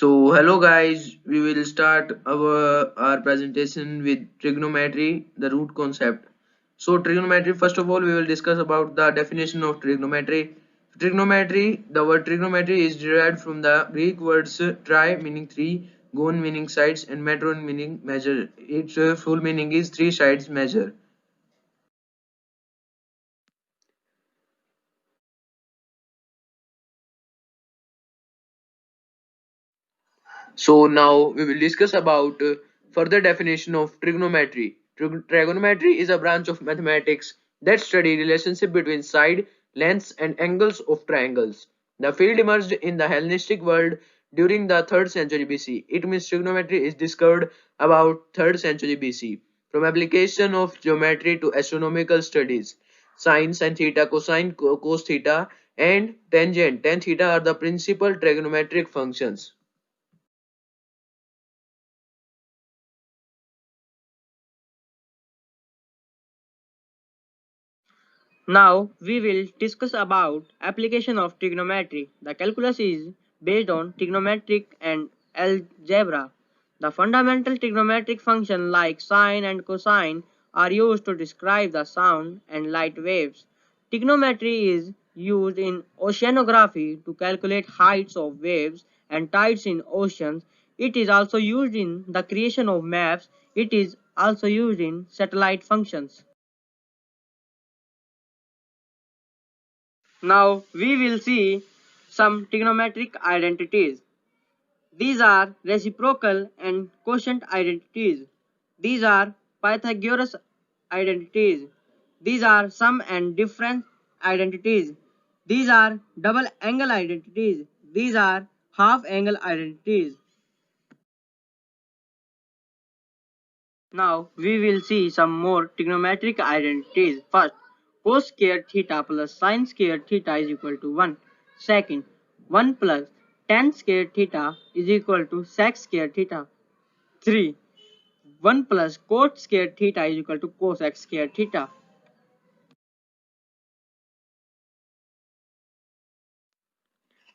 Hello guys, we will start our presentation with trigonometry, the root concept. Trigonometry, first of all, we will discuss about the definition of trigonometry. The word trigonometry is derived from the Greek words tri meaning three, gon meaning sides, and metron meaning measure. Its full meaning is three sides measure. So now we will discuss about further definition of trigonometry. Trigonometry is a branch of mathematics that study relationship between side, lengths and angles of triangles. The field emerged in the Hellenistic world during the 3rd century BC. It means trigonometry is discovered about 3rd century BC. From application of geometry to astronomical studies, sine, sin theta, cosine, cos theta and tangent, tan theta are the principal trigonometric functions. Now we will discuss about application of trigonometry. The calculus is based on trigonometric and algebra. The fundamental trigonometric functions like sine and cosine are used to describe the sound and light waves. Trigonometry is used in oceanography to calculate heights of waves and tides in oceans. It is also used in the creation of maps. It is also used in satellite functions. Now we will see some trigonometric identities. These are reciprocal and quotient identities. These are Pythagoras identities. These are sum and difference identities. These are double angle identities. These are half angle identities. Now we will see some more trigonometric identities. First, cos squared theta plus sin squared theta is equal to 1. Second, 1 plus tan squared theta is equal to sec squared theta. 3. 1 plus cot squared theta is equal to cosec squared theta.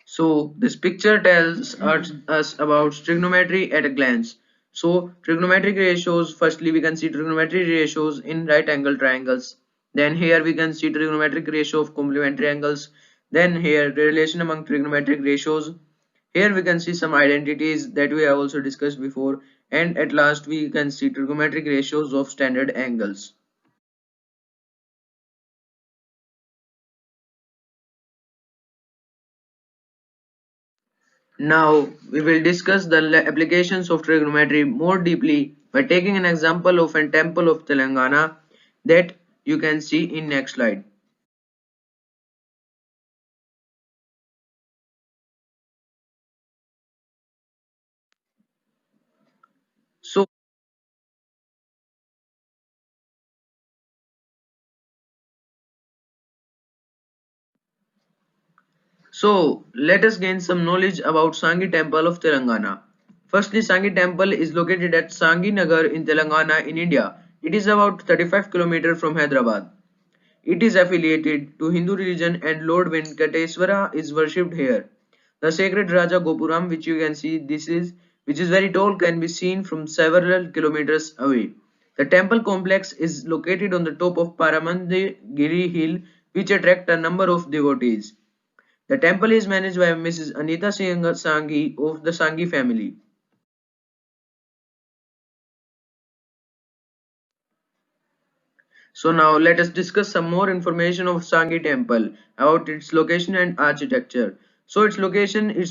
So this picture tells us about trigonometry at a glance. So trigonometric ratios, firstly we can see trigonometric ratios in right angle triangles. Then here we can see trigonometric ratio of complementary angles. Then here the relation among trigonometric ratios. Here we can see some identities that we have also discussed before. And at last we can see trigonometric ratios of standard angles. Now we will discuss the applications of trigonometry more deeply by taking an example of a temple of Telangana that you can see in next slide. So, so let us gain some knowledge about Sangi temple of Telangana. Firstly, Sangi temple is located at Sangi Nagar in Telangana in India. It is about 35 km from Hyderabad. It is affiliated to Hindu religion and Lord Venkateswara is worshipped here. The sacred Raja Gopuram, which you can see, which is very tall, can be seen from several kilometers away. The temple complex is located on the top of Paramandagiri hill, which attract a number of devotees. The temple is managed by Mrs. Anita Singh Sanghi of the Sanghi family. So now let us discuss some more information of Sangi temple about its location and architecture. So its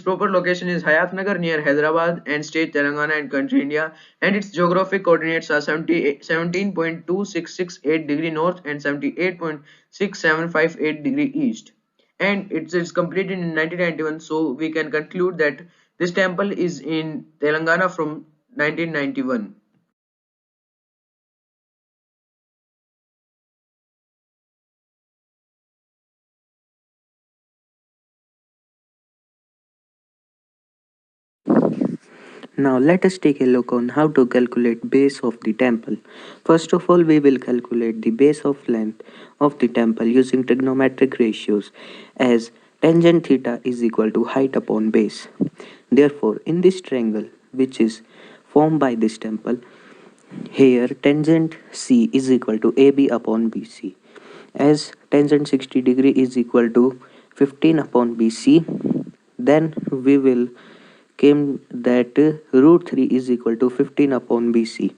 proper location is Hayatnagar near Hyderabad and state Telangana and country India, and its geographic coordinates are 17.2668 degree north and 78.6758 degree east. And it's completed in 1991, so we can conclude that this temple is in Telangana from 1991. Now let us take a look on how to calculate base of the temple. First of all, we will calculate the base of length of the temple using trigonometric ratios as tangent theta is equal to height upon base. Therefore, in this triangle which is formed by this temple, here tangent C is equal to AB upon BC. As tangent 60 degree is equal to 15 upon BC, then we will came that root 3 is equal to 15 upon BC.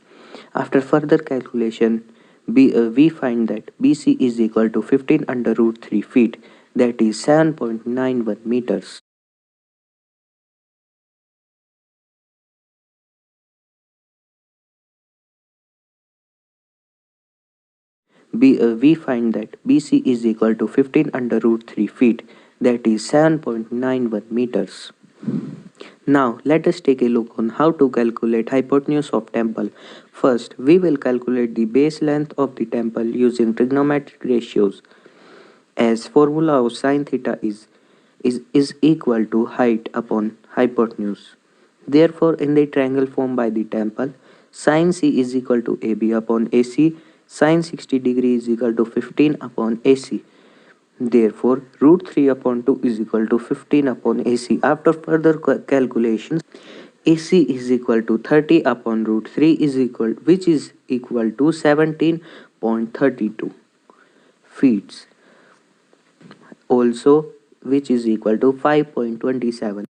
After further calculation, we find that BC is equal to 15 under root 3 feet, that is 7.91 meters. We find that BC is equal to 15 under root 3 feet, that is 7.91 meters. Now let us take a look on how to calculate hypotenuse of temple. First, we will calculate the base length of the temple using trigonometric ratios, as formula of sin theta is equal to height upon hypotenuse. Therefore, in the triangle formed by the temple, sin C is equal to AB upon AC, sin 60 degree is equal to 15 upon AC. Therefore, root 3 upon 2 is equal to 15 upon AC. After further calculations, AC is equal to 30 upon root 3 is equal, which is equal to 17.32 feet, also which is equal to 5.27.